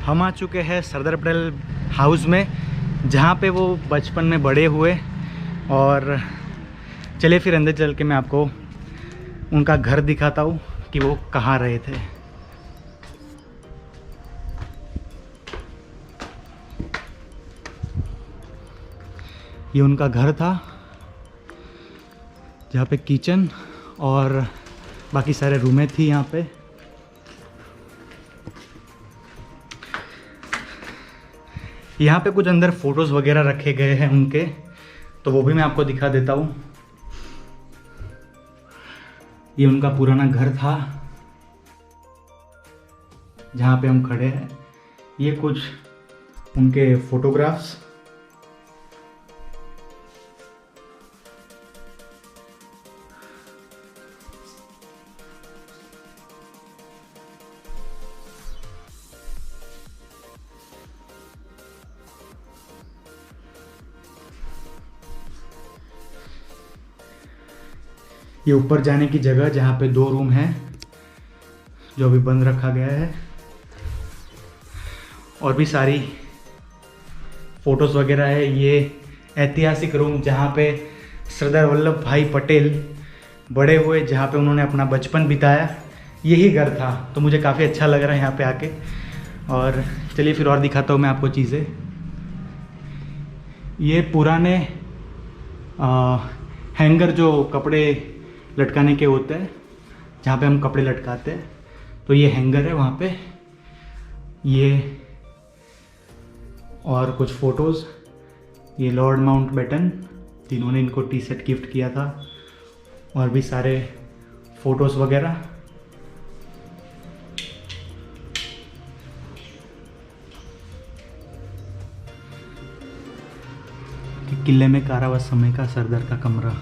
हम आ चुके हैं सरदार पटेल हाउस में, जहाँ पे वो बचपन में बड़े हुए। और चलिए फिर अंदर चल के मैं आपको उनका घर दिखाता हूँ कि वो कहाँ रहे थे। ये उनका घर था, जहाँ पे किचन और बाकी सारे रूमें थी। यहाँ पे कुछ अंदर फोटोज़ वगैरह रखे गए हैं उनके, तो वो भी मैं आपको दिखा देता हूँ। ये उनका पुराना घर था जहाँ पे हम खड़े हैं। ये कुछ उनके फोटोग्राफ्स। ये ऊपर जाने की जगह, जहाँ पे 2 रूम हैं जो अभी बंद रखा गया है, और भी सारी फोटोज़ वगैरह है। ये ऐतिहासिक रूम जहाँ पे सरदार वल्लभ भाई पटेल बड़े हुए, जहाँ पे उन्होंने अपना बचपन बिताया, यही घर था। तो मुझे काफ़ी अच्छा लग रहा है यहाँ पे आके। और चलिए फिर और दिखाता हूँ मैं आपको चीज़ें। ये पुराने हैंगर जो कपड़े लटकाने के होते हैं, जहाँ पे हम कपड़े लटकाते हैं, तो ये हैंगर है वहाँ पे। ये और कुछ फ़ोटोज़। ये लॉर्ड माउंटबेटन, जिन्होंने इनको टी शर्ट गिफ्ट किया था, और भी सारे फ़ोटोज़ वगैरह। किले में कारावास समय का सरदार का कमरा।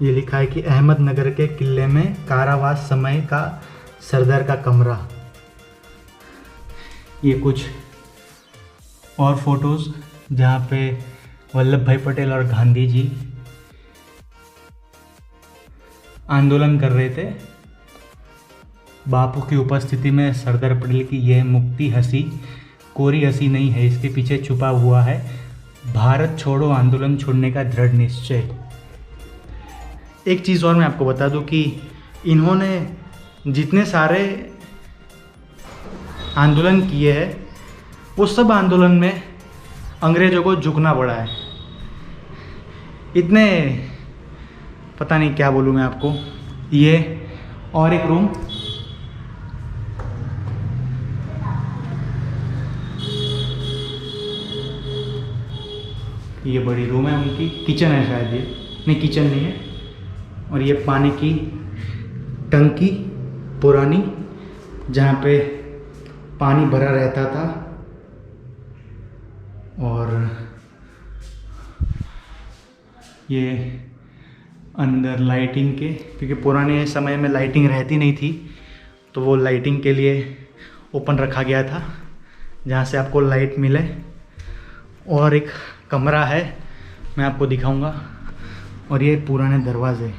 ये लिखा है कि अहमदनगर के किले में कारावास समय का सरदार का कमरा। ये कुछ और फोटोज़ जहाँ पे वल्लभ भाई पटेल और गांधी जी आंदोलन कर रहे थे। बापू की उपस्थिति में सरदार पटेल की यह मुक्ति हंसी कोरी हंसी नहीं है, इसके पीछे छुपा हुआ है भारत छोड़ो आंदोलन छोड़ने का दृढ़ निश्चय। एक चीज़ और मैं आपको बता दूं कि इन्होंने जितने सारे आंदोलन किए हैं, वो सब आंदोलन में अंग्रेज़ों को झुकना पड़ा है। इतने पता नहीं क्या बोलूँ मैं आपको। ये और एक रूम, ये बड़ी रूम है उनकी, किचन है शायद। ये नहीं, किचन नहीं है। और ये पानी की टंकी पुरानी, जहाँ पे पानी भरा रहता था। और ये अंदर लाइटिंग के, क्योंकि पुराने समय में लाइटिंग रहती नहीं थी, तो वो लाइटिंग के लिए ओपन रखा गया था, जहाँ से आपको लाइट मिले। और एक कमरा है, मैं आपको दिखाऊंगा। और ये पुराने दरवाजे।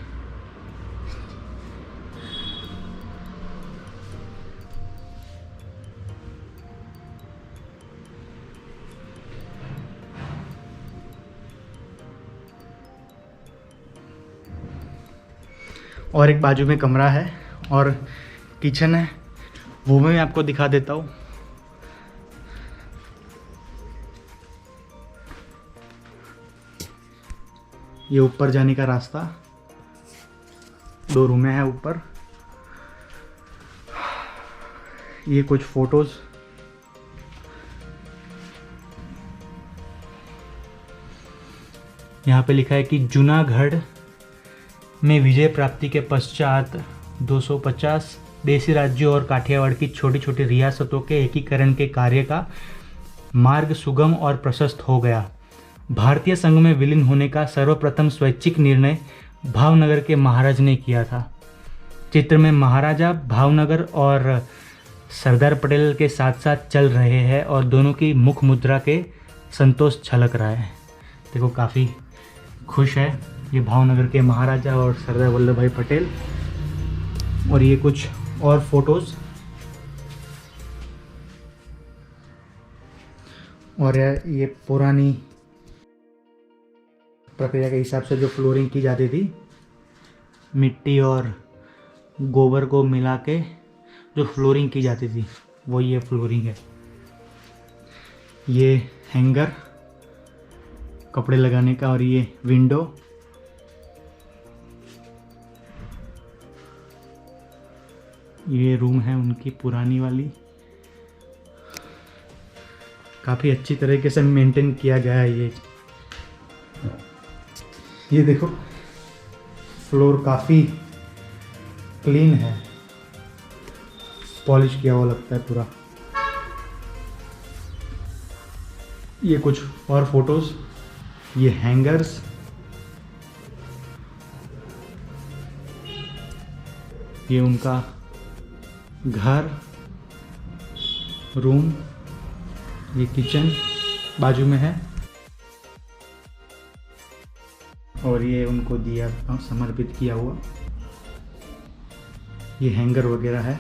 और एक बाजू में कमरा है और किचन है, वो मैं आपको दिखा देता हूँ। ये ऊपर जाने का रास्ता, 2 रूमें हैं ऊपर। ये कुछ फोटोज़। यहाँ पे लिखा है कि जूनागढ़ में विजय प्राप्ति के पश्चात 250 देसी राज्यों और काठियावाड़ की छोटी छोटी रियासतों के एकीकरण के कार्य का मार्ग सुगम और प्रशस्त हो गया। भारतीय संघ में विलीन होने का सर्वप्रथम स्वैच्छिक निर्णय भावनगर के महाराज ने किया था। चित्र में महाराजा भावनगर और सरदार पटेल के साथ साथ चल रहे हैं और दोनों की मुख मुद्रा के संतोष छलक रहा है। देखो, काफ़ी खुश है ये भावनगर के महाराजा और सरदार वल्लभ भाई पटेल। और ये कुछ और फोटोज़। और ये पुरानी प्रक्रिया के हिसाब से जो फ्लोरिंग की जाती थी, मिट्टी और गोबर को मिला के जो फ्लोरिंग की जाती थी, वो ये फ्लोरिंग है। ये हैंगर कपड़े लगाने का, और ये विंडो, ये रूम है उनकी पुरानी वाली। काफ़ी अच्छी तरीके से मेंटेन किया गया है ये देखो, फ्लोर काफ़ी क्लीन है, पॉलिश किया हुआ लगता है पूरा। ये कुछ और फोटोज़, ये हैंगर्स, ये उनका घर, रूम, ये किचन बाजू में है, और ये उनको दिया समर्पित किया हुआ, ये हैंगर वगैरह है।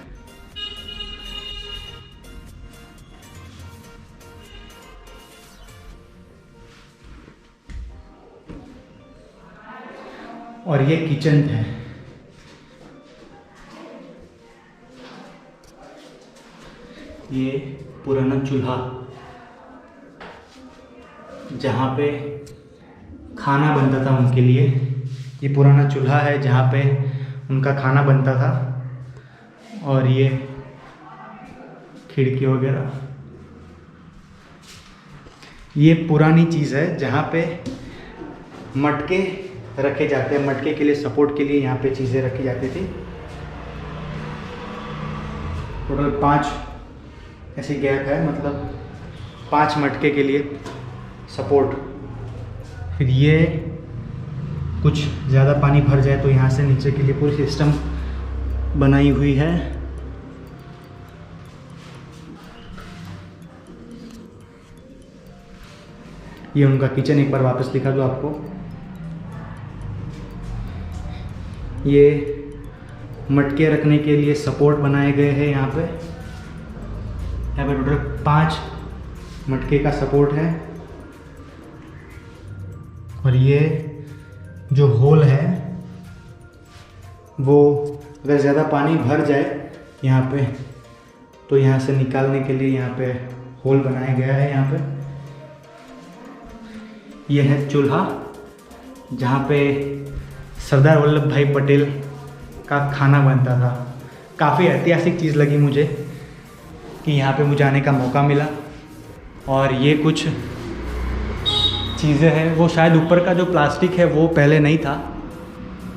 और ये किचन है। ये पुराना चूल्हा जहाँ पे खाना बनता था उनके लिए, ये पुराना चूल्हा है जहाँ पे उनका खाना बनता था। और ये खिड़की वगैरह, ये पुरानी चीज़ है जहाँ पे मटके रखे जाते हैं, मटके के लिए सपोर्ट के लिए यहाँ पे चीज़ें रखी जाती थी। टोटल 5 ऐसी गैप है, मतलब 5 मटके के लिए सपोर्ट। फिर ये कुछ ज़्यादा पानी भर जाए तो यहाँ से नीचे के लिए पूरी सिस्टम बनाई हुई है। ये उनका किचन, एक बार वापस दिखा दो आपको। ये मटके रखने के लिए सपोर्ट बनाए गए हैं यहाँ पे टोटल 5 मटके का सपोर्ट है। और ये जो होल है वो अगर ज़्यादा पानी भर जाए यहाँ पे तो यहाँ से निकालने के लिए यहाँ पे होल बनाया गया है। यहाँ पे ये है चूल्हा जहाँ पे सरदार वल्लभ भाई पटेल का खाना बनता था। काफ़ी ऐतिहासिक चीज़ लगी मुझे कि यहाँ पे मुझे आने का मौका मिला। और ये कुछ चीज़ें हैं, वो शायद ऊपर का जो प्लास्टिक है वो पहले नहीं था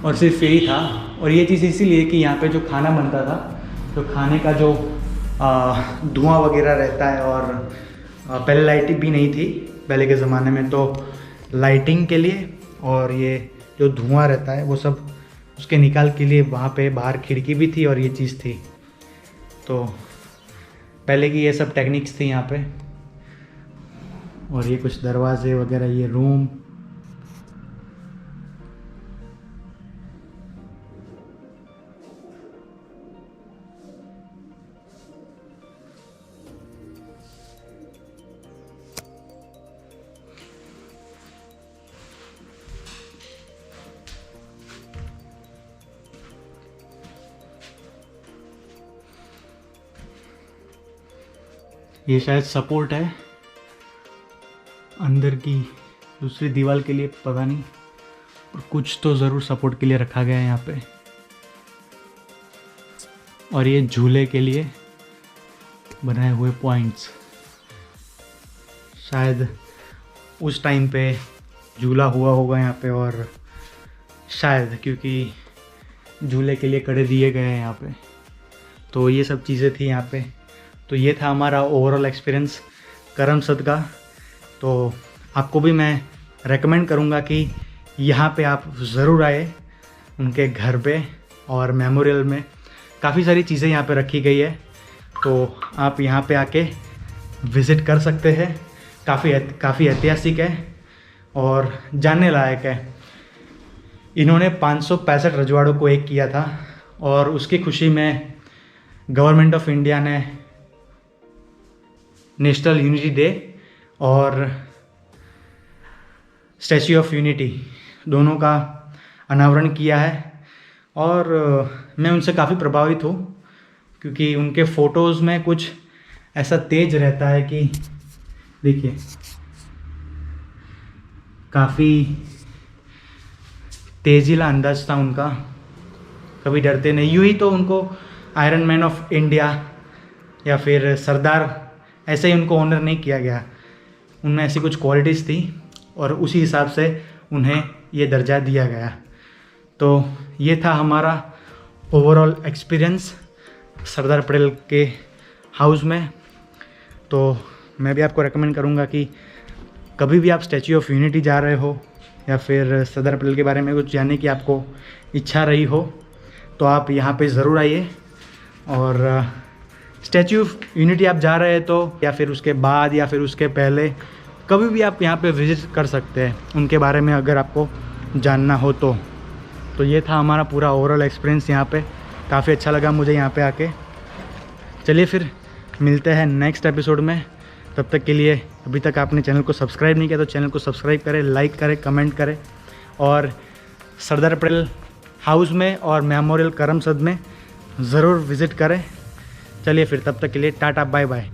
और सिर्फ यही था। और ये चीज़ इसीलिए कि यहाँ पे जो खाना बनता था, तो खाने का जो धुआं वगैरह रहता है, और पहले लाइटिंग भी नहीं थी पहले के ज़माने में, तो लाइटिंग के लिए और ये जो धुआं रहता है वो सब उसके निकाल के लिए वहाँ पे बाहर खिड़की भी थी और ये चीज़ थी। तो पहले की ये सब टेक्निक्स थी यहाँ पे। और ये कुछ दरवाजे वगैरह, ये रूम, ये शायद सपोर्ट है अंदर की दूसरी दीवार के लिए, पता नहीं, और कुछ तो ज़रूर सपोर्ट के लिए रखा गया है यहाँ पे। और ये झूले के लिए बनाए हुए पॉइंट्स, शायद उस टाइम पे झूला हुआ होगा यहाँ पे, और शायद क्योंकि झूले के लिए कड़े दिए गए हैं यहाँ पे, तो ये सब चीज़ें थी यहाँ पे। तो ये था हमारा ओवरऑल एक्सपीरियंस करमसद का। तो आपको भी मैं रेकमेंड करूँगा कि यहाँ पे आप ज़रूर आए उनके घर पे। और मेमोरियल में काफ़ी सारी चीज़ें यहाँ पे रखी गई है, तो आप यहाँ पे आके विज़िट कर सकते हैं। काफ़ी ऐतिहासिक है और जानने लायक है। इन्होंने 565 रजवाड़ों को एक किया था, और उसकी खुशी में गवर्नमेंट ऑफ इंडिया ने नेशनल यूनिटी डे और स्टैच्यू ऑफ यूनिटी दोनों का अनावरण किया है। और मैं उनसे काफ़ी प्रभावित हूँ क्योंकि उनके फ़ोटोज़ में कुछ ऐसा तेज रहता है कि देखिए काफ़ी तेजीला अंदाज था उनका, कभी डरते नहीं। यूँ ही तो उनको आयरन मैन ऑफ इंडिया या फिर सरदार ऐसे ही उनको ऑनर नहीं किया गया, उनमें ऐसी कुछ क्वालिटीज़ थी और उसी हिसाब से उन्हें ये दर्जा दिया गया। तो ये था हमारा ओवरऑल एक्सपीरियंस सरदार पटेल के हाउस में। तो मैं भी आपको रेकमेंड करूँगा कि कभी भी आप स्टैच्यू ऑफ यूनिटी जा रहे हो या फिर सरदार पटेल के बारे में कुछ जानने की आपको इच्छा रही हो तो आप यहाँ पे ज़रूर आइए। और स्टैच्यू ऑफ यूनिटी आप जा रहे हैं तो या फिर उसके बाद या फिर उसके पहले कभी भी आप यहाँ पे विज़िट कर सकते हैं उनके बारे में अगर आपको जानना हो तो। ये था हमारा पूरा ओवरऑल एक्सपीरियंस यहाँ पे, काफ़ी अच्छा लगा मुझे यहाँ पे आके। चलिए फिर मिलते हैं नेक्स्ट एपिसोड में, तब तक के लिए अभी तक आपने चैनल को सब्सक्राइब नहीं किया तो चैनल को सब्सक्राइब करें, लाइक करें, कमेंट करें और सरदार पटेल हाउस में और मेमोरियल करमसद में ज़रूर विज़िट करें। चलिए फिर तब तक के लिए टाटा बाय बाय।